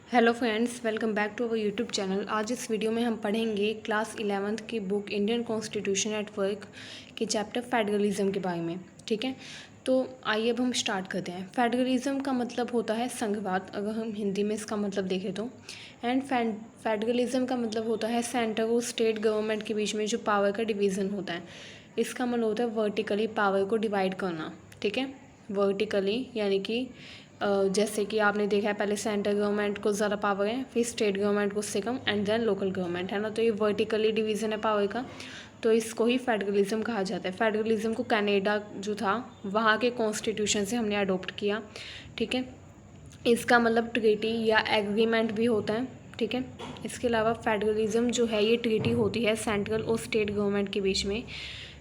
Hello friends, welcome back to our YouTube channel. आज इस video में हम पढ़ेंगे क्लास 11th की book Indian Constitution at Work के चैप्टर फेडरलिज्म के बारे में। ठीक है, तो आइए अब हम स्टार्ट करते हैं। फेडरलिज्म का मतलब होता है संघवाद, अगर हम हिंदी में इसका मतलब देखें तो। एंड फेडरलिज्म का मतलब होता है सेंटर और स्टेट गवर्नमेंट के बीच में जो पावर का डिवीज़न होता है, इसका मतलब होता है वर्टिकली पावर को डिवाइड करना। ठीक है, वर्टिकली यानी कि जैसे कि आपने देखा है पहले सेंट्रल गवर्नमेंट को ज़्यादा पावर है, फिर स्टेट गवर्नमेंट को उससे कम, एंड देन लोकल गवर्नमेंट, है ना। तो ये वर्टिकली डिवीज़न है पावर का, तो इसको ही फेडरलिज्म कहा जाता है। फेडरलिज्म को कनाडा जो था वहाँ के कॉन्स्टिट्यूशन से हमने अडोप्ट किया। ठीक है, इसका मतलब ट्रीटी या एग्रीमेंट भी होता है। ठीक है, इसके अलावा फेडरलिज्म जो है ये ट्रीटी होती है सेंट्रल और स्टेट गवर्नमेंट के बीच में,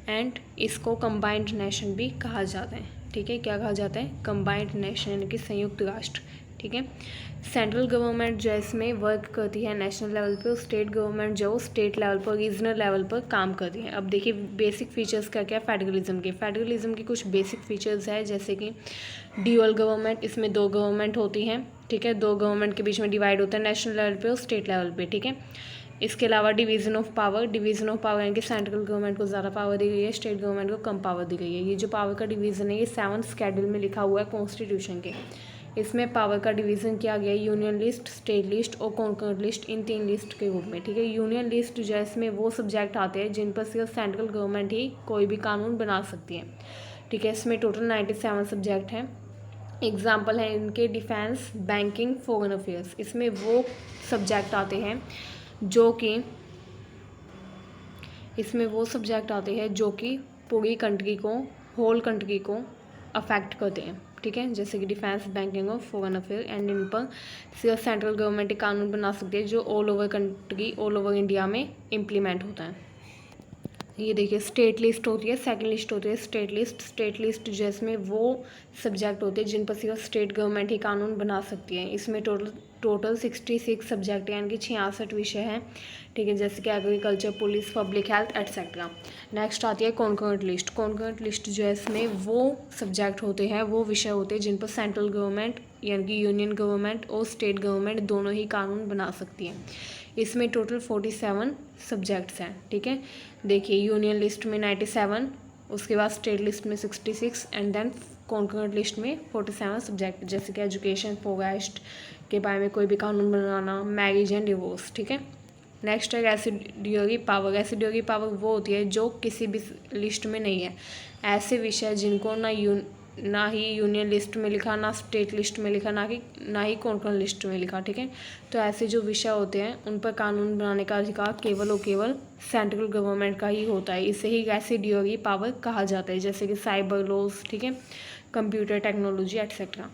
एंड इसको कंबाइंड नेशन भी कहा जाता है। ठीक है, क्या कहा जाता है? कंबाइंड नेशन यानी कि संयुक्त राष्ट्र। ठीक है, सेंट्रल गवर्नमेंट जो है इसमें वर्क करती है नेशनल लेवल पे, और स्टेट गवर्नमेंट जो स्टेट लेवल पर, रीजनल लेवल पर काम करती है। अब देखिए बेसिक फीचर्स क्या क्या है फेडरलिज्म के। फेडरलिज्म के कुछ बेसिक फीचर्स है, जैसे कि ड्यूअल गवर्नमेंट, इसमें दो गवर्नमेंट होती हैं। ठीक है, दो गवर्नमेंट के बीच में डिवाइड होता है नेशनल लेवल पे और स्टेट लेवल पे। ठीक है, इसके अलावा डिवीज़न ऑफ पावर, यानी कि सेंट्रल गवर्नमेंट को ज़्यादा पावर दी गई है, स्टेट गवर्नमेंट को कम पावर दी गई है। ये जो पावर का डिवीज़न है ये 7th शेड्यूल में लिखा हुआ है कॉन्स्टिट्यूशन के। इसमें पावर का डिवीज़न किया गया है यूनियन लिस्ट, स्टेट लिस्ट और कॉन्कर्ड लिस्ट, इन 3 लिस्ट के रूप में। ठीक है, यूनियन लिस्ट जो है इसमें वो सब्जेक्ट आते हैं जिन पर सिर्फ सेंट्रल गवर्नमेंट ही कोई भी कानून बना सकती है। ठीक है, इसमें टोटल 97 सब्जेक्ट हैं। एग्जाम्पल है इनके डिफेंस, बैंकिंग, फॉरेन अफेयर्स। इसमें वो सब्जेक्ट आते हैं जो कि पूरी कंट्री को, होल कंट्री को अफेक्ट करते हैं। ठीक है, जैसे कि डिफेंस, बैंकिंग और फॉरेन अफेयर, एंड इन पर सिर्फ सेंट्रल गवर्नमेंट एक कानून बना सकती है जो all over country, all over India में इम्प्लीमेंट होता है। ये देखिए स्टेट लिस्ट होती है, सेकंड लिस्ट होती है स्टेट लिस्ट। स्टेट लिस्ट जिसमें वो सब्जेक्ट होते हैं जिन पर सिर्फ स्टेट गवर्नमेंट ही कानून बना सकती है। इसमें टोटल 66 सब्जेक्ट यानी कि 66 विषय हैं। ठीक है, जैसे कि agriculture, police, public health etcetera. Next आती है कॉन्कर्ड लिस्ट। कॉन्कर्ड लिस्ट जो है इसमें वो सब्जेक्ट होते हैं, वो विषय होते हैं जिन पर सेंट्रल गवर्नमेंट यानी कि यूनियन गवर्नमेंट और स्टेट गवर्नमेंट दोनों ही कानून बना सकती है। इसमें टोटल 47 सब्जेक्ट्स हैं। ठीक है, देखिए यूनियन लिस्ट में 97, उसके बाद स्टेट लिस्ट में 66, एंड देन कॉन्कर्ड लिस्ट में 47 सब्जेक्ट, जैसे कि एजुकेशन, फॉरेस्ट के बारे में कोई भी कानून बनाना, मैरिज एंड डिवोर्स। ठीक है, नेक्स्ट है रेसिड्यूरी पावर। रेसिड्यूरी पावर वो होती है जो किसी भी लिस्ट में नहीं है। ऐसे विषय जिनको ना ही यूनियन लिस्ट में लिखा, ना स्टेट लिस्ट में लिखा, ना ही कॉन्कर्ड लिस्ट में लिखा। ठीक है, तो ऐसे जो विषय होते हैं उन पर कानून बनाने का अधिकार केवल और केवल सेंट्रल गवर्नमेंट का ही होता है। इसे ही रेसिड्यूरी पावर कहा जाता है, जैसे कि साइबर लॉज, ठीक है, कंप्यूटर टेक्नोलॉजी एट्सेट्रा।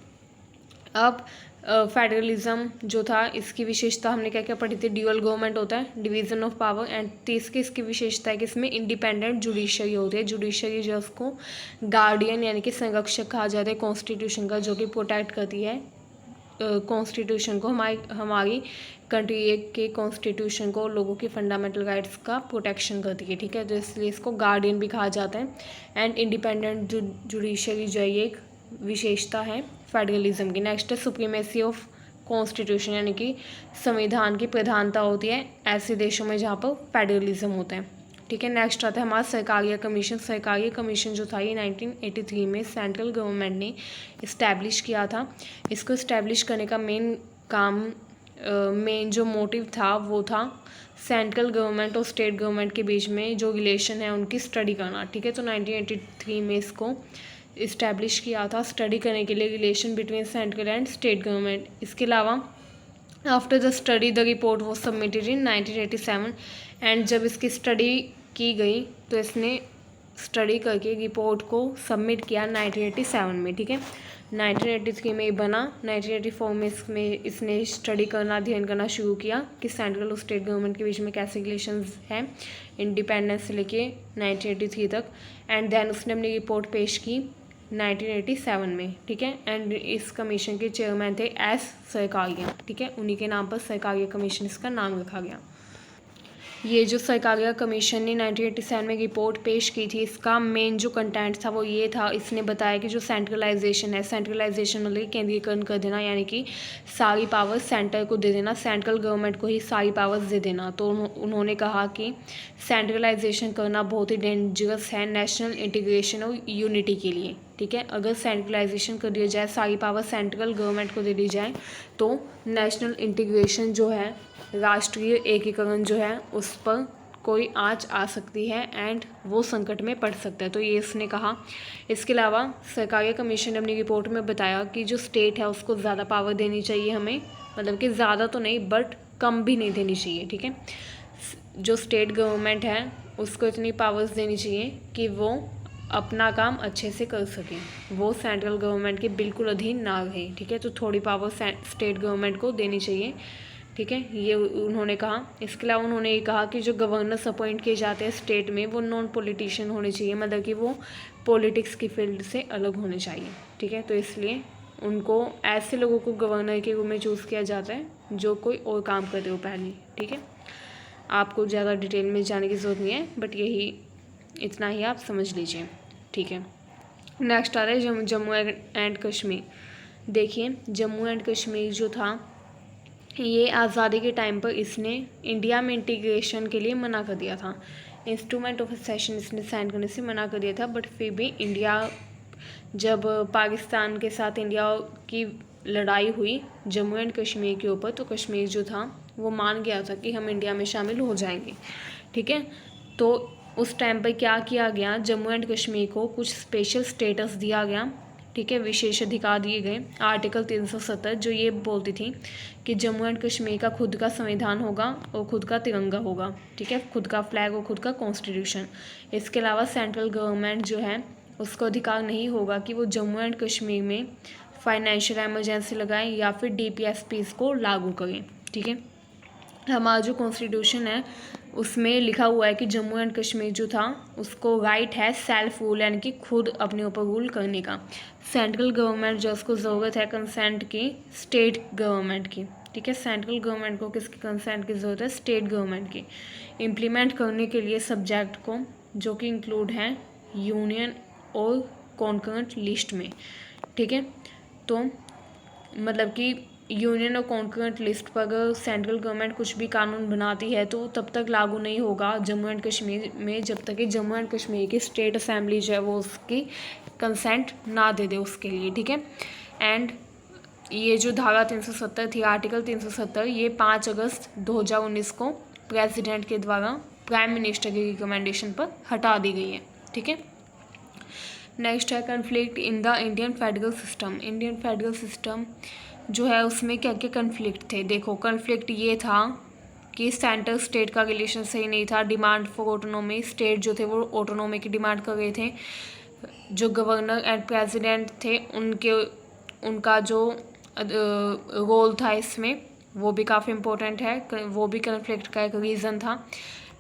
अब फेडरलिज्म जो था इसकी विशेषता हमने क्या क्या पढ़ी थी? ड्यूअल गवर्नमेंट होता है, डिवीजन ऑफ पावर, एंड तीसरी इसकी विशेषता है कि इसमें इंडिपेंडेंट जुडिशरी होती है। जुडिशरी जो उसको गार्डियन यानी कि संरक्षक कहा जाता है कॉन्स्टिट्यूशन का, जो कि प्रोटेक्ट करती है कॉन्स्टिट्यूशन को, हमारी कंट्री के कॉन्स्टिट्यूशन को, लोगों की फंडामेंटल राइट्स का प्रोटेक्शन करती है। ठीक है, तो इसलिए इसको गार्डियन भी कहा जाता है। एंड इंडिपेंडेंट जुडिशरी जो है ये एक विशेषता है फेडरलिज्म की। नेक्स्ट है सुप्रीमेसी ऑफ कॉन्स्टिट्यूशन, यानी कि संविधान की प्रधानता होती है ऐसे देशों में जहाँ पर फेडरलिज्म होता है। ठीक है, नेक्स्ट आता है हमारा सरकारिया कमीशन। सरकारिया कमीशन जो था ये 1983 में सेंट्रल गवर्नमेंट ने इस्टेब्लिश किया था। इसको इस्टेब्लिश करने का मेन जो मोटिव था वो था सेंट्रल गवर्नमेंट और स्टेट गवर्नमेंट के बीच में जो रिलेशन है उनकी स्टडी करना। ठीक है, तो 1983 में इसको इस्टेब्लिश किया था स्टडी करने के लिए, relation between central and state government. इसके अलावा after the study the report was submitted in 1987, and जब इसकी स्टडी की गई तो इसने स्टडी करके रिपोर्ट को सबमिट किया 1987 में। ठीक है, 1983 में ये बना। 1984 में इसने स्टडी करना, अध्ययन करना शुरू किया कि सेंट्रल और स्टेट गवर्नमेंट के बीच में कैसे रिलेशंस हैं इंडिपेंडेंस से लेके 1983 तक, एंड देन उसने अपनी रिपोर्ट पेश की 1987 में। ठीक है, एंड इस कमीशन के चेयरमैन थे एस सरकारिया। ठीक है, उन्हीं के नाम पर सरकारिया कमीशन इसका नाम रखा गया। ये जो सरकारिया कमीशन ने 1987 में रिपोर्ट पेश की थी, इसका मेन जो कंटेंट था वो ये था, इसने बताया कि जो सेंट्रलाइजेशन है, सेंट्रलाइजेशन मतलब केंद्रीकरण कर देना, यानी कि सारी पावर सेंटर को दे देना, सेंट्रल गवर्नमेंट को ही सारी पावर्स दे देना। तो उन्होंने कहा कि सेंट्रलाइजेशन करना बहुत ही डेंजरस है नेशनल इंटीग्रेशन और यूनिटी के लिए। ठीक है, अगर सेंट्रलाइजेशन कर दिया जाए, सारी पावर सेंट्रल गवर्नमेंट को दे दी जाए, तो नेशनल इंटीग्रेशन जो है, राष्ट्रीय एकीकरण जो है, उस पर कोई आँच आ सकती है एंड वो संकट में पड़ सकता है। तो ये इसने कहा। इसके अलावा सरकारिया कमीशन ने अपनी रिपोर्ट में बताया कि जो स्टेट है उसको ज़्यादा पावर देनी चाहिए हमें, मतलब कि ज़्यादा तो नहीं बट कम भी नहीं देनी चाहिए। ठीक है, जो स्टेट गवर्नमेंट है उसको इतनी पावर्स देनी चाहिए कि वो अपना काम अच्छे से कर सकें, वो सेंट्रल गवर्नमेंट के बिल्कुल अधीन ना रहे। ठीक है, तो थोड़ी पावर स्टेट गवर्नमेंट को देनी चाहिए। ठीक है, ये उन्होंने कहा। इसके अलावा उन्होंने ये कहा कि जो गवर्नर्स अपॉइंट किए जाते हैं स्टेट में, वो नॉन पॉलिटिशियन होने चाहिए, मतलब कि वो पॉलिटिक्स की फील्ड से अलग होने चाहिए। ठीक है, तो इसलिए उनको ऐसे लोगों को गवर्नर के रूप में चूज़ किया जाता है जो कोई और काम करते हो पहले। ठीक है, आपको ज़्यादा डिटेल में जाने की ज़रूरत नहीं है, बट यही इतना ही आप समझ लीजिए। ठीक है, नेक्स्ट आ रहा है जम्मू एंड कश्मीर। देखिए, जम्मू एंड कश्मीर जो था, ये आज़ादी के टाइम पर इसने इंडिया में इंटीग्रेशन के लिए मना कर दिया था, इंस्ट्रूमेंट ऑफ सेशन इसने साइन करने से मना कर दिया था। बट फिर भी इंडिया, जब पाकिस्तान के साथ इंडिया की लड़ाई हुई जम्मू एंड कश्मीर के ऊपर, तो कश्मीर जो था वो मान गया था कि हम इंडिया में शामिल हो जाएंगे। ठीक है, तो उस टाइम पर क्या किया गया, जम्मू एंड कश्मीर को कुछ स्पेशल स्टेटस दिया गया। ठीक है, विशेष अधिकार दिए गए। आर्टिकल 370 जो ये बोलती थी कि जम्मू एंड कश्मीर का खुद का संविधान होगा और खुद का तिरंगा होगा। ठीक है, खुद का फ्लैग और खुद का कॉन्स्टिट्यूशन। इसके अलावा सेंट्रल गवर्नमेंट जो है उसको अधिकार नहीं होगा कि वो जम्मू एंड कश्मीर में फाइनेंशियल एमरजेंसी लगाएं या फिर DPSPs को लागू करें। ठीक है, हमारा जो कॉन्स्टिट्यूशन है उसमें लिखा हुआ है कि जम्मू एंड कश्मीर जो था उसको राइट है सेल्फ रूल, यानी कि खुद अपने ऊपर रूल करने का। सेंट्रल गवर्नमेंट जो उसको ज़रूरत है कंसेंट की स्टेट गवर्नमेंट की। ठीक है, सेंट्रल गवर्नमेंट को किसकी कंसेंट की ज़रूरत है, स्टेट गवर्नमेंट की, इम्प्लीमेंट करने के लिए सब्जेक्ट को, जो कि इंक्लूड है यूनियन और कॉन्करेंट लिस्ट में। ठीक है, तो मतलब कि यूनियन और कॉन्करेंट लिस्ट पर अगर सेंट्रल गवर्नमेंट कुछ भी कानून बनाती है तो तब तक लागू नहीं होगा जम्मू एंड कश्मीर में, जब तक कि जम्मू एंड कश्मीर की स्टेट असेंबली जो है वो उसकी कंसेंट ना दे दे उसके लिए। ठीक है, एंड ये जो धारा 370 थी, आर्टिकल 370, ये 5 अगस्त 2019 को प्रेसिडेंट के द्वारा प्राइम मिनिस्टर की रिकमेंडेशन पर हटा दी गई है। ठीक है, नेक्स्ट है conflict in the Indian federal system. Indian federal system जो है उसमें क्या क्या कन्फ्लिक्ट थे। देखो, कन्फ्लिक्ट ये था कि सेंटर स्टेट का रिलेशन सही नहीं था, डिमांड फॉर ऑटोनॉमी, स्टेट जो थे वो ऑटोनॉमी की डिमांड कर रहे थे, जो गवर्नर एंड प्रेसिडेंट थे उनका जो रोल था इसमें वो भी काफ़ी इम्पोर्टेंट है, वो भी कन्फ्लिक्ट का एक रीज़न था।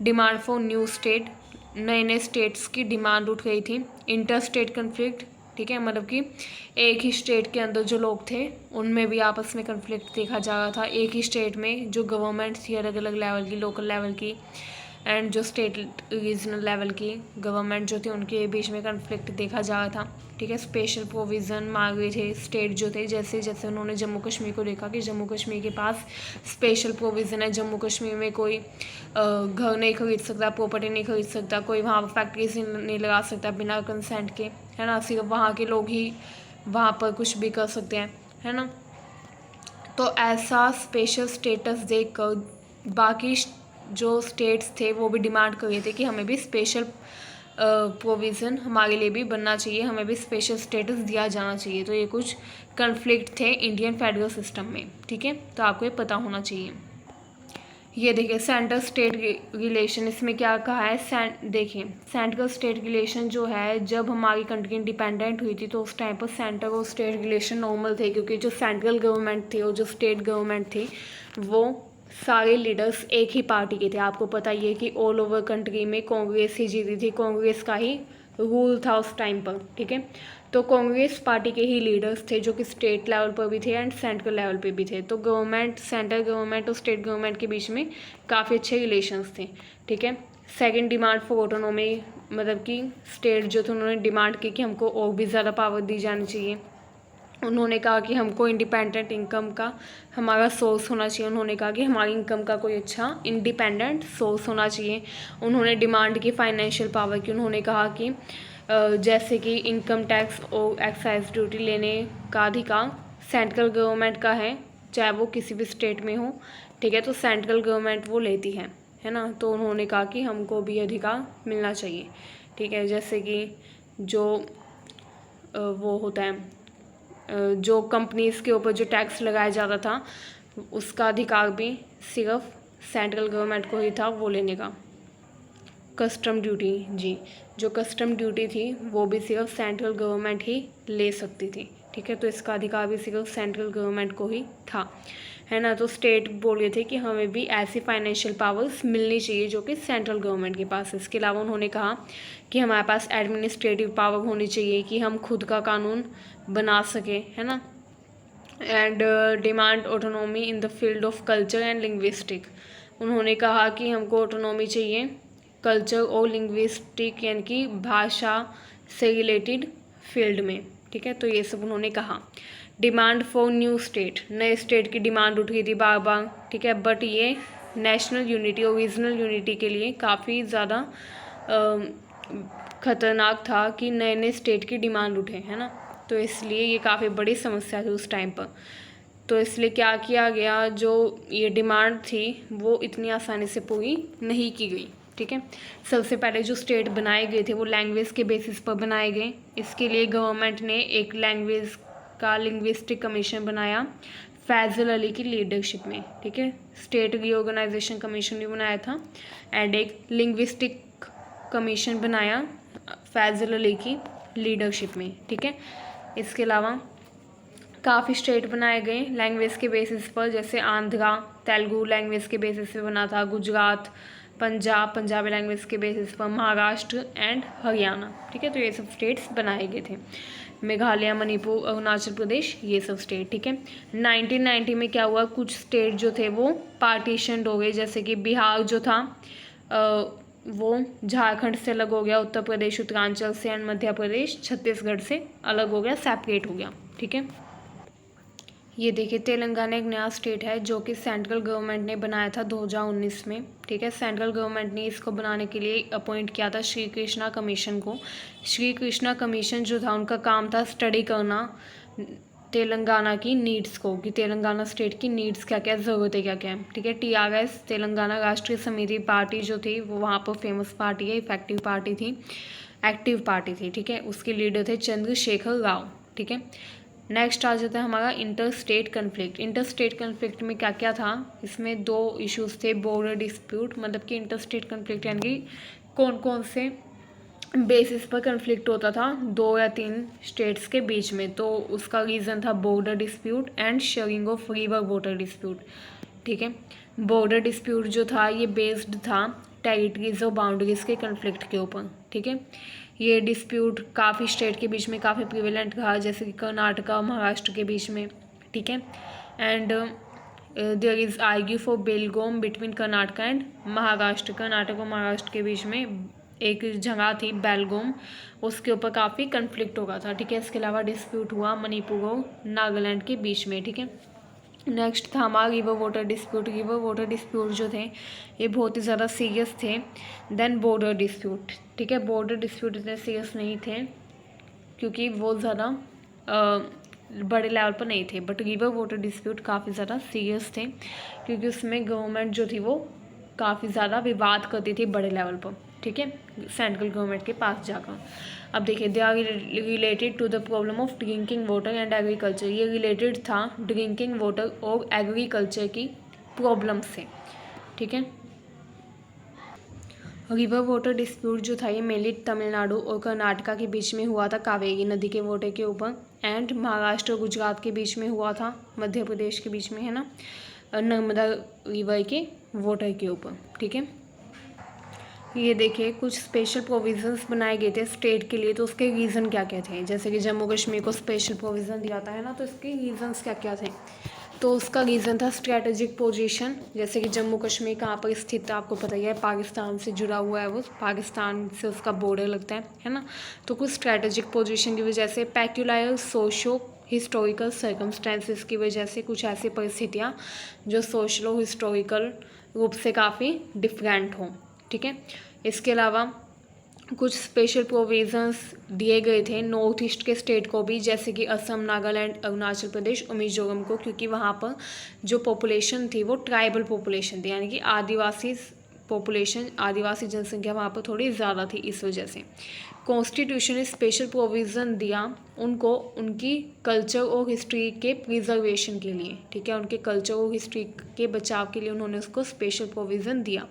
डिमांड फॉर न्यू स्टेट, नए नए स्टेट्स की डिमांड उठ गई थी। इंटर स्टेट कन्फ्लिक्ट, ठीक है, मतलब कि एक ही स्टेट के अंदर जो लोग थे उनमें भी आपस में कन्फ्लिक्ट देखा जा रहा था। एक ही स्टेट में जो गवर्नमेंट थी अलग अलग लेवल की, लोकल लेवल की एंड जो स्टेट रीजनल लेवल की गवर्नमेंट जो थी उनके बीच में कन्फ्लिक्ट देखा जा रहा था। ठीक है, स्पेशल प्रोविज़न मांग रहे थे स्टेट जो थे, जैसे जैसे उन्होंने जम्मू कश्मीर को देखा कि जम्मू कश्मीर के पास स्पेशल प्रोविज़न है, जम्मू कश्मीर में कोई घर नहीं खरीद सकता, प्रॉपर्टी नहीं खरीद सकता, कोई वहाँ फैक्ट्रीज नहीं लगा सकता बिना कंसेंट के, है ना, सिर्फ वहाँ के लोग ही वहाँ पर कुछ भी कर सकते हैं, है ना। तो ऐसा स्पेशल स्टेटस देखकर बाकी जो स्टेट्स थे वो भी डिमांड कर रहे थे कि हमें भी स्पेशल प्रोविज़न हमारे लिए भी बनना चाहिए, हमें भी स्पेशल स्टेटस दिया जाना चाहिए। तो ये कुछ कन्फ्लिक्ट थे इंडियन फेडरल सिस्टम में। ठीक है, तो आपको ये पता होना चाहिए। ये देखिए सेंट्रल स्टेट रिलेशन, इसमें क्या कहा है, देखिए सेंट्रल स्टेट रिलेशन जो है, जब हमारी कंट्री इंडिपेंडेंट हुई थी तो उस टाइम पर सेंट्रल और स्टेट रिलेशन नॉर्मल थे, क्योंकि जो सेंट्रल गवर्नमेंट थी और जो स्टेट गवर्नमेंट थी वो सारे लीडर्स एक ही पार्टी के थे। आपको पता ही है कि ऑल ओवर कंट्री में कांग्रेस ही जीती थी, कांग्रेस का ही रूल था उस टाइम पर। ठीक है, तो कांग्रेस पार्टी के ही लीडर्स थे जो कि स्टेट लेवल पर भी थे एंड सेंट्रल लेवल पे भी थे। तो गवर्नमेंट, सेंट्रल गवर्नमेंट और स्टेट गवर्नमेंट के बीच में काफ़ी अच्छे रिलेशंस थे, ठीक है। सेकंड, डिमांड फॉर ऑटोनॉमी, मतलब कि स्टेट जो थे उन्होंने डिमांड की कि हमको और भी ज़्यादा पावर दी जानी चाहिए। उन्होंने कहा कि हमको इंडिपेंडेंट इनकम का हमारा सोर्स होना चाहिए। उन्होंने कहा कि हमारी इनकम का कोई अच्छा इंडिपेंडेंट सोर्स होना चाहिए। उन्होंने डिमांड की फाइनेंशियल पावर की। उन्होंने कहा कि जैसे कि इनकम टैक्स और एक्साइज ड्यूटी लेने का अधिकार सेंट्रल गवर्नमेंट का है, चाहे वो किसी भी स्टेट में हो, ठीक है। तो सेंट्रल गवर्नमेंट वो लेती है ना। तो उन्होंने कहा कि हमको भी अधिकार मिलना चाहिए, ठीक है। जैसे कि जो वो होता है, जो कंपनीज़ के ऊपर जो टैक्स लगाया जाता था उसका अधिकार भी सिर्फ सेंट्रल गवर्नमेंट को ही था वो लेने का। कस्टम ड्यूटी, जी, जो कस्टम ड्यूटी थी वो भी सिर्फ सेंट्रल गवर्नमेंट ही ले सकती थी, ठीक है। तो इसका अधिकार भी सिर्फ सेंट्रल गवर्नमेंट को ही था, है ना। तो स्टेट बोल रहे थे कि हमें भी ऐसी फाइनेंशियल पावर्स मिलनी चाहिए जो कि सेंट्रल गवर्नमेंट के पास है। इसके अलावा उन्होंने कहा कि हमारे पास एडमिनिस्ट्रेटिव पावर होनी चाहिए कि हम खुद का कानून बना सकें, है ना। And demand autonomy in the field of culture and linguistic. उन्होंने कहा कि हमको ऑटोनॉमी चाहिए कल्चर और लिंग्विस्टिक यानी कि भाषा से रिलेटेड फील्ड में, ठीक है। तो ये सब उन्होंने कहा। डिमांड फॉर न्यू स्टेट, नए स्टेट की डिमांड उठ रही थी बार बार, ठीक है। बट ये नेशनल यूनिटी और रीजनल यूनिटी के लिए काफ़ी ज़्यादा खतरनाक था कि नए नए स्टेट की डिमांड उठे, है ना। तो इसलिए ये काफ़ी बड़ी समस्या थी उस टाइम पर। तो इसलिए क्या किया गया, जो ये डिमांड थी वो इतनी आसानी से पूरी नहीं की गई, ठीक है। सबसे पहले जो स्टेट बनाए गए थे वो लैंग्वेज के बेसिस पर बनाए गए। इसके लिए गवर्नमेंट ने एक लैंग्वेज का लिंग्विस्टिक कमीशन बनाया फैज़ल अली की लीडरशिप में, ठीक है। स्टेट रीऑर्गेनाइजेशन कमीशन भी बनाया था एंड एक लिंग्विस्टिक कमीशन बनाया फैज़ल अली की लीडरशिप में, ठीक है। इसके अलावा काफ़ी स्टेट बनाए गए लैंग्वेज के बेसिस पर, जैसे आंध्रा तेलुगु लैंग्वेज के बेसिस पे बना था, गुजरात, पंजाब पंजाबी लैंग्वेज के बेसिस पर, महाराष्ट्र एंड हरियाणा, ठीक है। तो ये सब स्टेट्स बनाए गए थे। मेघालय, मणिपुर, अरुणाचल प्रदेश, ये सब स्टेट, ठीक है। 1990 में क्या हुआ, कुछ स्टेट जो थे वो पार्टीशनड हो गए। जैसे कि बिहार जो था वो झारखंड से अलग हो गया, उत्तर प्रदेश उत्तरांचल से एंड मध्य प्रदेश छत्तीसगढ़ से अलग हो गया, सेपरेट हो गया, ठीक है। ये देखिए तेलंगाना एक नया स्टेट है जो कि सेंट्रल गवर्नमेंट ने बनाया था 2019 में, ठीक है। सेंट्रल गवर्नमेंट ने इसको बनाने के लिए अपॉइंट किया था श्री कृष्णा कमीशन को। श्री कृष्णा कमीशन जो था उनका काम था स्टडी करना तेलंगाना की नीड्स को, कि तेलंगाना स्टेट की नीड्स क्या क्या, ज़रूरतें क्या क्या है, ठीक है। TRS तेलंगाना राष्ट्रीय समिति पार्टी जो थी वो वहाँ पर फेमस पार्टी है, इफेक्टिव पार्टी थी, एक्टिव पार्टी थी, ठीक है। उसके लीडर थे चंद्रशेखर राव, ठीक है। नेक्स्ट आ जाता है हमारा inter state conflict. Inter state conflict में क्या क्या था, इसमें दो इश्यूज थे। बॉर्डर डिस्प्यूट, मतलब कि इंटर स्टेट कन्फ्लिक्ट यानी कि कौन कौन से बेसिस पर कन्फ्लिक्ट होता था 2 या 3 स्टेट्स के बीच में, तो उसका रीज़न था border dispute and sharing of river water dispute, ठीक है। बॉर्डर डिस्प्यूट जो था ये बेस्ड था टेरिटरीज और बाउंड्रीज के कन्फ्लिक्ट के ऊपर, ठीक है। ये डिस्प्यूट काफ़ी स्टेट के बीच में काफ़ी प्रिवेलेंट रहा, जैसे कि कर्नाटका और महाराष्ट्र के बीच में, ठीक है। And there is argue for Belgaum between Karnataka and Maharashtra. Karnataka और महाराष्ट्र के बीच में एक जगह थी बेलगोम, उसके ऊपर काफ़ी कन्फ्लिक्ट होगा था, ठीक है। इसके अलावा डिस्प्यूट हुआ मणिपुर और नागालैंड के बीच में, ठीक है। नेक्स्ट था हमारा river water dispute. River water dispute जो थे ये बहुत ही ज़्यादा सीरियस थे देन बॉर्डर डिस्प्यूट, ठीक है। बॉर्डर डिस्प्यूट इतने सीरियस नहीं थे क्योंकि वो ज़्यादा बड़े लेवल पर नहीं थे, बट रिवर वाटर डिस्प्यूट काफ़ी ज़्यादा सीरियस थे क्योंकि उसमें गवर्नमेंट जो थी वो काफ़ी ज़्यादा विवाद करती थी बड़े लेवल पर, ठीक है, सेंट्रल गवर्नमेंट के पास जाकर। अब देखिए they are related to the problem of drinking water and agriculture. ये रिलेटेड था ड्रिंकिंग वाटर और एग्रीकल्चर की प्रॉब्लम से, ठीक है। रिवर वाटर डिस्प्यूट जो था ये मेनली तमिलनाडु और कर्नाटका के बीच में हुआ था कावेरी नदी के वाटर के ऊपर, एंड महाराष्ट्र और गुजरात के बीच में हुआ था, मध्य प्रदेश के बीच में, है ना, नर्मदा रिवर के वाटर के ऊपर, ठीक है। ये देखिए कुछ स्पेशल प्रोविजंस बनाए गए थे स्टेट के लिए, तो उसके रीज़न क्या क्या थे। जैसे कि जम्मू कश्मीर को स्पेशल प्रोविज़न दिया था है ना, तो इसके रीज़न्स क्या क्या थे। तो उसका रीज़न था स्ट्रैटेजिक पोजीशन। जैसे कि जम्मू कश्मीर कहाँ पर स्थित है आपको पता ही है, पाकिस्तान से जुड़ा हुआ है, वो पाकिस्तान से उसका बॉर्डर लगता है ना। तो कुछ स्ट्रैटेजिक पोजीशन की वजह से, पैक्यूलर सोशो हिस्टोरिकल सर्कमस्टेंसेस की वजह से, कुछ ऐसी परिस्थितियाँ जो सोशलो हिस्टोरिकल रूप से काफ़ी डिफरेंट हों, ठीक है। इसके अलावा कुछ स्पेशल प्रोविजंस दिए गए थे नॉर्थ ईस्ट के स्टेट को भी, जैसे कि असम, नागालैंड, अरुणाचल प्रदेश और मिजोरम को, क्योंकि वहाँ पर जो पॉपुलेशन थी वो ट्राइबल पॉपुलेशन थी, यानी कि आदिवासी पॉपुलेशन, आदिवासी जनसंख्या वहाँ पर थोड़ी ज़्यादा थी। इस वजह से कॉन्स्टिट्यूशन ने स्पेशल प्रोविज़न दिया उनको, उनकी कल्चर और हिस्ट्री के प्रिजर्वेशन के लिए, ठीक है। उनके कल्चर और हिस्ट्री के बचाव के लिए उन्होंने उसको स्पेशल प्रोविज़न दिया।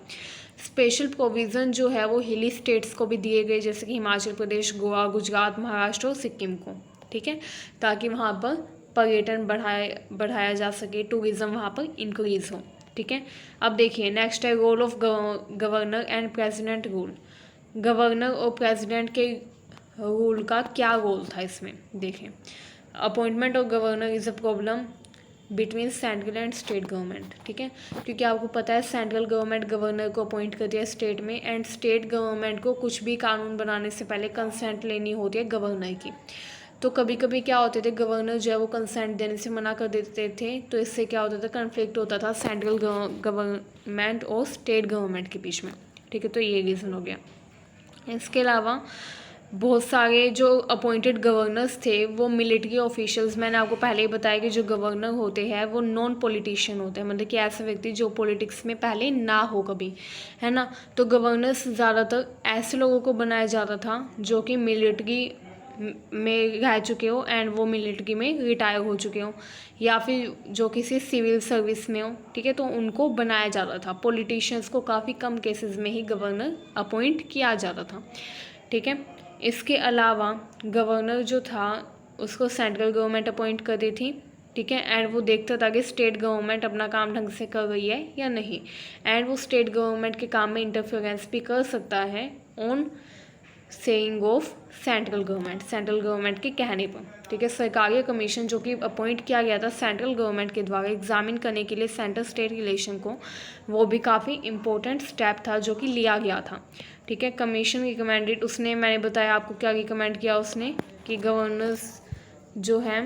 स्पेशल प्रोविज़न जो है वो हिली स्टेट्स को भी दिए गए, जैसे कि हिमाचल प्रदेश, गोवा, गुजरात, महाराष्ट्र और सिक्किम को, ठीक है, ताकि वहाँ पर पर्यटन बढ़ाया जा सके, टूरिज़्म वहाँ पर इंक्रीज़ हो, ठीक है। अब देखिए नेक्स्ट है role of governor and president rule. Governor और प्रेसिडेंट के रूल का क्या रोल था इसमें, देखें। Appointment of governor is a problem between central and state government, ठीक है, क्योंकि आपको पता है सेंट्रल गवर्नमेंट गवर्नर को अपॉइंट करती है स्टेट में, एंड स्टेट गवर्नमेंट को कुछ भी कानून बनाने से पहले कंसेंट लेनी होती है गवर्नर की। तो कभी कभी क्या होते थे, गवर्नर जो है वो कंसेंट देने से मना कर देते थे, तो इससे क्या होता था, कन्फ्लिक्ट होता था सेंट्रल गवर्नमेंट और स्टेट गवर्नमेंट के बीच में, ठीक है। तो ये रीज़न हो गया। इसके अलावा बहुत सारे जो अपॉइंटेड गवर्नर्स थे वो मिलिट्री ऑफिशियल्स, मैंने आपको पहले ही बताया कि जो गवर्नर होते हैं वो नॉन पॉलिटिशियन होते हैं, मतलब कि ऐसे व्यक्ति जो पॉलिटिक्स में पहले ना हो कभी, है ना। तो गवर्नर्स ज़्यादातर ऐसे लोगों को बनाया जाता था जो कि मिलिट्री में रह चुके हो एंड वो मिलिट्री में रिटायर हो चुके हो, या फिर जो किसी सिविल सर्विस में हो, ठीक है, तो उनको बनाया जाता था। पॉलिटिशियंस को काफ़ी कम केसेस में ही गवर्नर अपॉइंट किया जाता था, ठीक है। इसके अलावा गवर्नर जो था उसको सेंट्रल गवर्नमेंट अपॉइंट कर दी थी, ठीक है, एंड वो देखता था कि स्टेट गवर्नमेंट अपना काम ढंग से कर रही है या नहीं, एंड वो स्टेट गवर्नमेंट के काम में इंटरफेरेंस भी कर सकता है on saying of central government के कहने पर, ठीक है। सरकारी कमीशन जो कि अपॉइंट किया गया था सेंट्रल गवर्नमेंट के द्वारा एग्जामिन करने के लिए सेंटर स्टेट रिलेशन को, वो भी काफ़ी इंपॉर्टेंट स्टेप था जो कि लिया गया था, ठीक है। कमीशन रिकमेंडेड, उसने, मैंने बताया आपको क्या रिकमेंड किया उसने, कि गवर्नर्स जो हैं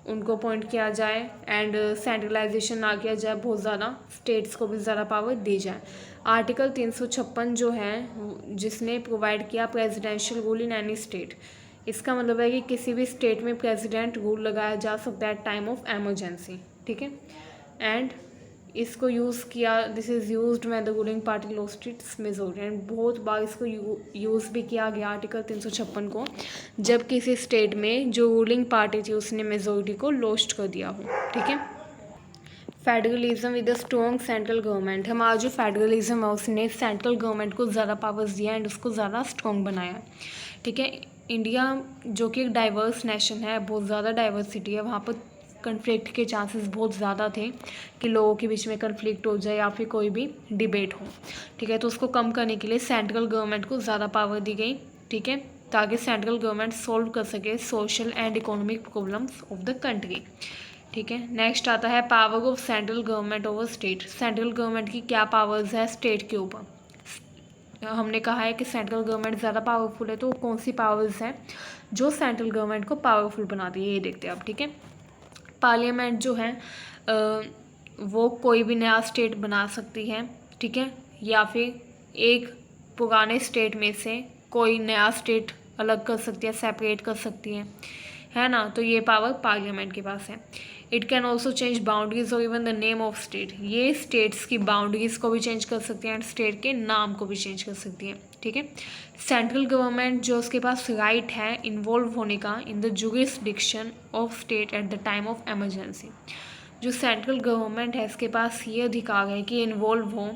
उनको अपॉइंट किया जाए एंड सेंट्रलाइजेशन ना किया जाए, बहुत ज़्यादा स्टेट्स को भी ज़्यादा पावर दी जाए। आर्टिकल 356 जो है जिसने प्रोवाइड किया presidential rule in any state, इसका मतलब है कि किसी भी स्टेट में प्रेसिडेंट रूल लगाया जा सकता है टाइम ऑफ एमरजेंसी, ठीक है। एंड इसको यूज़ किया, this is used when the ruling party lost its majority, and बहुत बार इसको यूज़ भी किया गया आर्टिकल 356 को, जब किसी स्टेट में जो रूलिंग पार्टी थी उसने मेजॉरिटी को लॉस्ट कर दिया हो, ठीक है। Federalism with a strong central government, हमारा जो फेडरलिज्म है उसने सेंट्रल गवर्नमेंट को ज़्यादा पावर्स दिया एंड उसको ज़्यादा स्ट्रॉन्ग बनाया, ठीक है। इंडिया जो कि एक डाइवर्स नेशन है, बहुत ज़्यादा डाइवर्सिटी है, वहाँ पर कन्फ्लिक्ट के चांसेस बहुत ज़्यादा थे कि लोगों के बीच में कन्फ्लिक्ट हो जाए या फिर कोई भी डिबेट हो, ठीक है। तो उसको कम करने के लिए सेंट्रल गवर्नमेंट को ज़्यादा पावर दी गई, ठीक है, ताकि सेंट्रल गवर्नमेंट सॉल्व कर सके social and economic problems of the country, ठीक है। नेक्स्ट आता है power of central government over state. Central government की क्या पावर्स है स्टेट के ऊपर, हमने कहा है कि सेंट्रल गवर्नमेंट ज़्यादा पावरफुल है, तो कौन सी पावर्स हैं जो सेंट्रल गवर्नमेंट को पावरफुल बनाती है, ये देखते हैं आप, ठीक है। पार्लियामेंट जो है वो कोई भी नया स्टेट बना सकती है, ठीक है, या फिर एक पुराने स्टेट में से कोई नया स्टेट अलग कर सकती है, सेपरेट कर सकती है ना। तो ये पावर पार्लियामेंट के पास है। It can also change boundaries और even the name of state, ये स्टेट्स की बाउंड्रीज को भी चेंज कर सकती है एंड स्टेट के नाम को भी चेंज कर सकती है, ठीक है। सेंट्रल गवर्नमेंट जो उसके पास राइट है इन्वॉल्व होने का in the jurisdiction of state at the time of emergency, जो सेंट्रल गवर्नमेंट है इसके पास ये अधिकार है कि इन्वॉल्व हो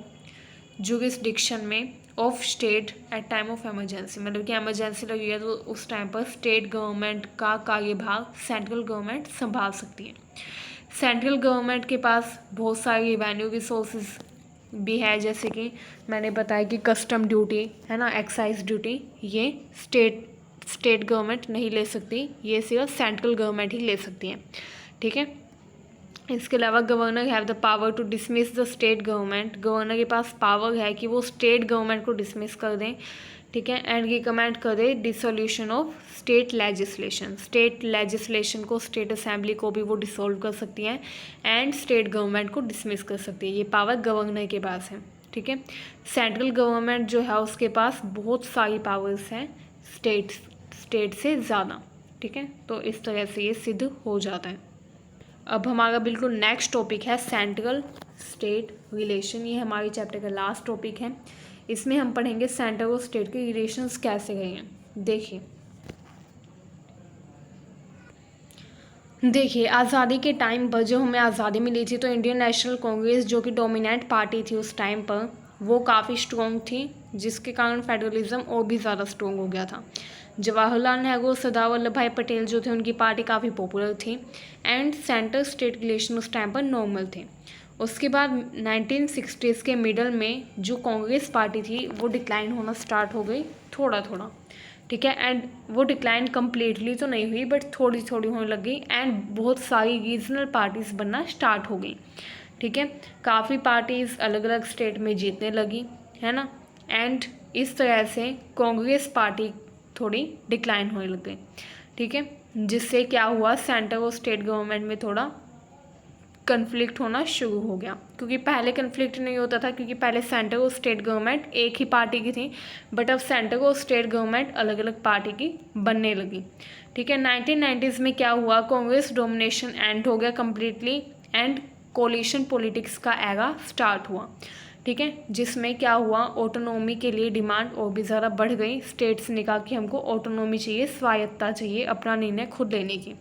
जुरिसडिक्शन में of state at time of emergency, मतलब कि एमरजेंसी लगी है तो उस टाइम पर स्टेट गवर्नमेंट का कार्यभार सेंट्रल गवर्नमेंट संभाल सकती है। सेंट्रल गवर्नमेंट के पास बहुत सारी रेवेन्यू रिसोर्सेज भी है, जैसे कि मैंने बताया कि कस्टम ड्यूटी है ना, एक्साइज ड्यूटी, ये स्टेट गवर्नमेंट नहीं ले सकती, ये सिर्फ सेंट्रल गवर्नमेंट ही ले सकती है, ठीक है। इसके अलावा governor have the power to dismiss the state government, governor के पास पावर है कि वो स्टेट गवर्नमेंट को डिसमिस कर दें, ठीक है। एंड रिकमेंड कर दे dissolution of state legislation, state legislation को, स्टेट असेंबली को भी वो डिसॉल्व कर सकती हैं एंड स्टेट गवर्नमेंट को डिसमिस कर सकती है, ये पावर गवर्नर के पास है, ठीक है। सेंट्रल गवर्नमेंट जो है उसके पास बहुत सारी पावर्स हैं स्टेट से ज़्यादा, ठीक है। तो इस तरह से ये सिद्ध हो जाता है। अब हमारा बिल्कुल नेक्स्ट टॉपिक है सेंट्रल स्टेट रिलेशन, ये हमारे चैप्टर का लास्ट टॉपिक है। इसमें हम पढ़ेंगे सेंट्रल और स्टेट के रिलेशंस कैसे रहे हैं। देखिए आज़ादी के टाइम पर, जब हमें आज़ादी मिली थी, तो इंडियन नेशनल कांग्रेस जो कि डोमिनेंट पार्टी थी उस टाइम पर, वो काफ़ी स्ट्रॉन्ग थी, जिसके कारण फेडरलिज्म और भी ज़्यादा स्ट्रॉन्ग हो गया था। जवाहरलाल नेहरू और सरदार वल्लभ भाई पटेल जो थे, उनकी पार्टी काफ़ी पॉपुलर थी एंड सेंट्रल स्टेट रिलेशन उस टाइम पर नॉर्मल थे। उसके बाद 1960s के मिडल में जो कांग्रेस पार्टी थी वो डिक्लाइन होना स्टार्ट हो गई थोड़ा थोड़ा, ठीक है। एंड वो डिक्लाइन कम्प्लीटली तो नहीं हुई बट थोड़ी थोड़ी होने लग गई एंड बहुत सारी रीजनल पार्टीज़ बनना स्टार्ट हो गई, ठीक है। काफ़ी पार्टीज़ अलग अलग स्टेट में जीतने लगी, है ना। एंड इस तरह से कांग्रेस पार्टी थोड़ी डिक्लाइन होने लग गई, ठीक है। जिससे क्या हुआ, सेंट्रल और स्टेट गवर्नमेंट में थोड़ा कन्फ्लिक्ट होना शुरू हो गया, क्योंकि पहले कन्फ्लिक्ट नहीं होता था, क्योंकि पहले सेंट्रल और स्टेट गवर्नमेंट एक ही पार्टी की थी, बट अब सेंट्रल और स्टेट गवर्नमेंट अलग अलग पार्टी की बनने लगी, ठीक है। 1990s में क्या हुआ, कांग्रेस डोमिनेशन एंड हो गया कम्प्लीटली एंड कोलिशन पॉलिटिक्स का एरा स्टार्ट हुआ, ठीक है। जिसमें क्या हुआ, ऑटोनॉमी के लिए डिमांड और भी ज़्यादा बढ़ गई। स्टेट्स ने कहा कि हमको ऑटोनॉमी चाहिए, स्वायत्तता चाहिए, अपना निर्णय खुद लेने की।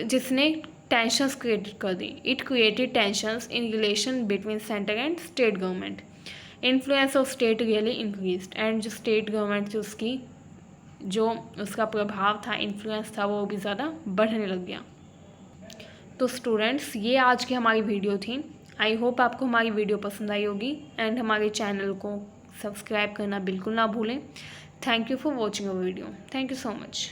जिसने टेंशंस क्रिएट कर दी, it created tensions in relation between centre and state government. Influence of state really increased and जो स्टेट गवर्नमेंट थी उसकी जो उसका प्रभाव था, इन्फ्लुएंस था, वो भी ज़्यादा बढ़ने लग गया। तो स्टूडेंट्स, ये आज की हमारी वीडियो थी। आई होप आपको हमारी वीडियो पसंद आई होगी एंड हमारे चैनल को सब्सक्राइब करना बिल्कुल ना भूलें। Thank you for watching our video. Thank you so much.